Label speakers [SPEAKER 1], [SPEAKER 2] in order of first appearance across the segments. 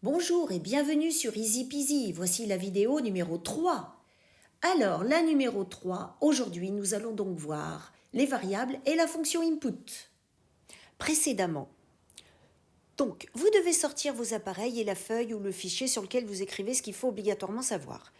[SPEAKER 1] Bonjour et bienvenue sur Easy Peasy. Voici la vidéo numéro 3. Alors, la numéro 3, aujourd'hui, nous allons donc voir les variables et la fonction input. Précédemment, donc, vous devez sortir vos appareils et la feuille ou le fichier sur lequel vous écrivez ce qu'il faut obligatoirement savoir.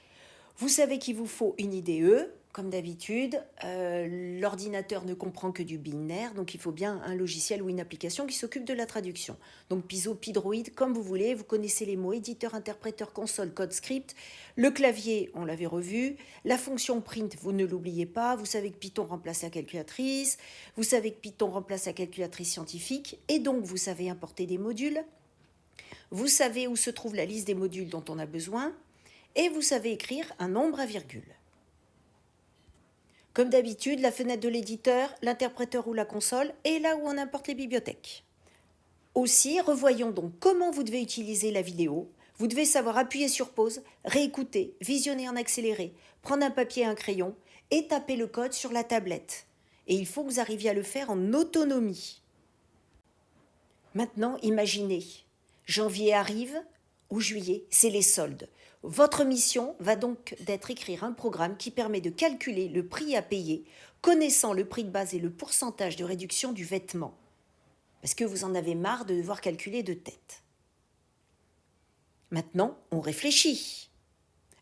[SPEAKER 1] Vous savez qu'il vous faut une IDE, comme d'habitude. L'ordinateur ne comprend que du binaire, donc il faut bien un logiciel ou une application qui s'occupe de la traduction. Donc Piso, Pidroid, comme vous voulez, vous connaissez les mots éditeur, interpréteur, console, code, script. Le clavier, on l'avait revu. La fonction print, vous ne l'oubliez pas. Vous savez que Python remplace la calculatrice. Vous savez que Python remplace la calculatrice scientifique. Et donc, vous savez importer des modules. Vous savez où se trouve la liste des modules dont on a besoin. Et vous savez écrire un nombre à virgule. Comme d'habitude, la fenêtre de l'éditeur, l'interpréteur ou la console est là où on importe les bibliothèques. Aussi, revoyons donc comment vous devez utiliser la vidéo. Vous devez savoir appuyer sur pause, réécouter, visionner en accéléré, prendre un papier et un crayon et taper le code sur la tablette. Et il faut que vous arriviez à le faire en autonomie. Maintenant, imaginez, janvier arrive ou juillet, c'est les soldes. Votre mission va donc d'être écrire un programme qui permet de calculer le prix à payer, connaissant le prix de base et le pourcentage de réduction du vêtement. Parce que vous en avez marre de devoir calculer de tête. Maintenant, on réfléchit.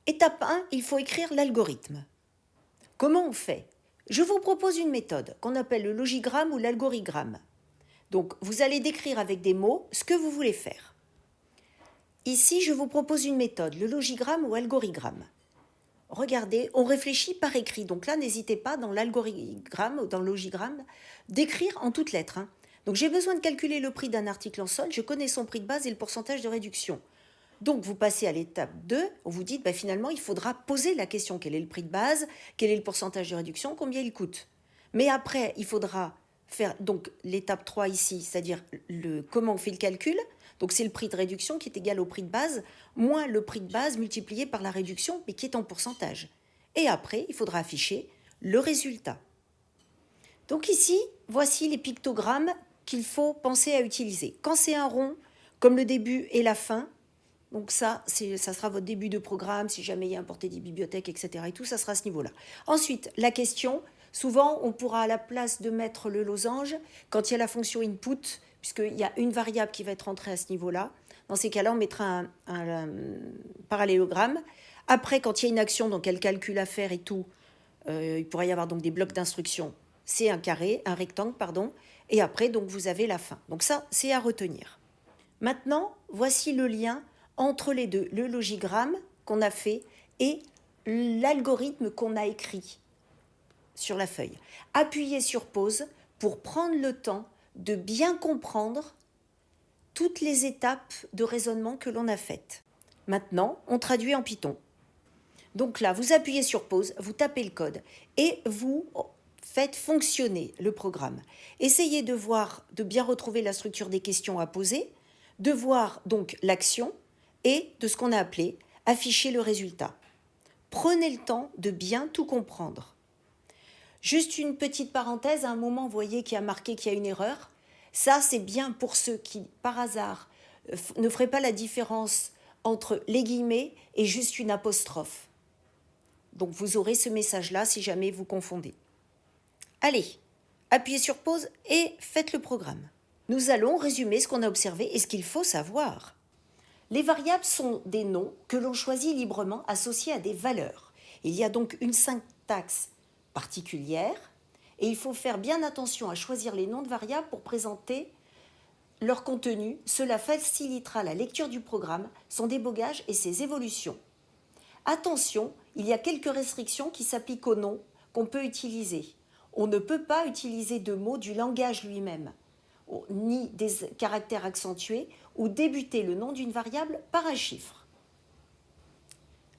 [SPEAKER 1] Étape 1, il faut écrire l'algorithme. Comment on fait? Je vous propose une méthode qu'on appelle le logigramme ou l'algorigramme. Donc, vous allez décrire avec des mots ce que vous voulez faire. Ici, je vous propose une méthode, le logigramme ou algorigramme. Regardez, on réfléchit par écrit. Donc là, n'hésitez pas dans l'algorigramme ou dans le logigramme d'écrire en toutes lettres. Donc j'ai besoin de calculer le prix d'un article en solde, je connais son prix de base et le pourcentage de réduction. Donc vous passez à l'étape 2, on vous dit finalement il faudra poser la question, quel est le prix de base, quel est le pourcentage de réduction, combien il coûte. Mais après, il faudra faire donc l'étape 3 ici, c'est-à-dire comment on fait le calcul. Donc c'est le prix de réduction qui est égal au prix de base, moins le prix de base multiplié par la réduction, mais qui est en pourcentage. Et après, il faudra afficher le résultat. Donc ici, voici les pictogrammes qu'il faut penser à utiliser. Quand c'est un rond, comme le début et la fin, donc ça sera votre début de programme, si jamais il y a importé des bibliothèques, etc. Et tout, ça sera à ce niveau-là. Ensuite, la question, souvent, on pourra à la place de mettre le losange, quand il y a la fonction input, puisqu'il y a une variable qui va être entrée à ce niveau-là. Dans ces cas-là, on mettra un parallélogramme. Après, quand il y a une action, donc elle calcule à faire et tout, il pourrait y avoir donc des blocs d'instructions. C'est un carré, un rectangle, pardon. Et après, donc vous avez la fin. Donc ça, c'est à retenir. Maintenant, voici le lien entre les deux, le logigramme qu'on a fait et l'algorithme qu'on a écrit sur la feuille. Appuyez sur pause pour prendre le temps de bien comprendre toutes les étapes de raisonnement que l'on a faites. Maintenant, on traduit en Python. Donc là, vous appuyez sur pause, vous tapez le code et vous faites fonctionner le programme. Essayez de voir, de bien retrouver la structure des questions à poser, de voir donc l'action et de ce qu'on a appelé afficher le résultat. Prenez le temps de bien tout comprendre. Juste une petite parenthèse, à un moment, vous voyez qu'il y a marqué qu'il y a une erreur. Ça, c'est bien pour ceux qui, par hasard, ne feraient pas la différence entre les guillemets et juste une apostrophe. Donc, vous aurez ce message-là si jamais vous confondez. Allez, appuyez sur pause et faites le programme. Nous allons résumer ce qu'on a observé et ce qu'il faut savoir. Les variables sont des noms que l'on choisit librement associés à des valeurs. Il y a donc une syntaxe particulière et il faut faire bien attention à choisir les noms de variables pour présenter leur contenu. Cela facilitera la lecture du programme, son débogage et ses évolutions. Attention, il y a quelques restrictions qui s'appliquent aux noms qu'on peut utiliser. On ne peut pas utiliser de mots du langage lui-même, ni des caractères accentués, ou débuter le nom d'une variable par un chiffre.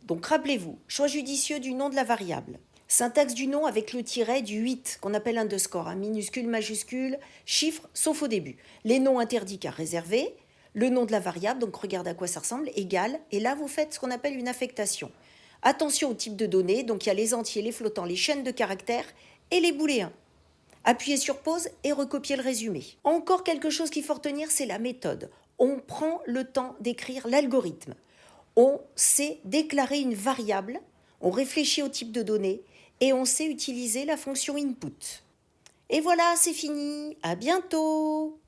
[SPEAKER 1] Donc rappelez-vous, choix judicieux du nom de la variable. Syntaxe du nom avec le tiret du 8 qu'on appelle underscore, minuscule, majuscule, chiffre, sauf au début. Les noms interdits car réservés, le nom de la variable, donc regarde à quoi ça ressemble, égal, et là vous faites ce qu'on appelle une affectation. Attention au type de données, donc il y a les entiers, les flottants, les chaînes de caractères et les booléens. Appuyez sur pause et recopiez le résumé. Encore quelque chose qu'il faut retenir, c'est la méthode. on prend le temps d'écrire l'algorithme. On sait déclarer une variable, on réfléchit au type de données et on sait utiliser la fonction input. Et voilà, c'est fini. À bientôt!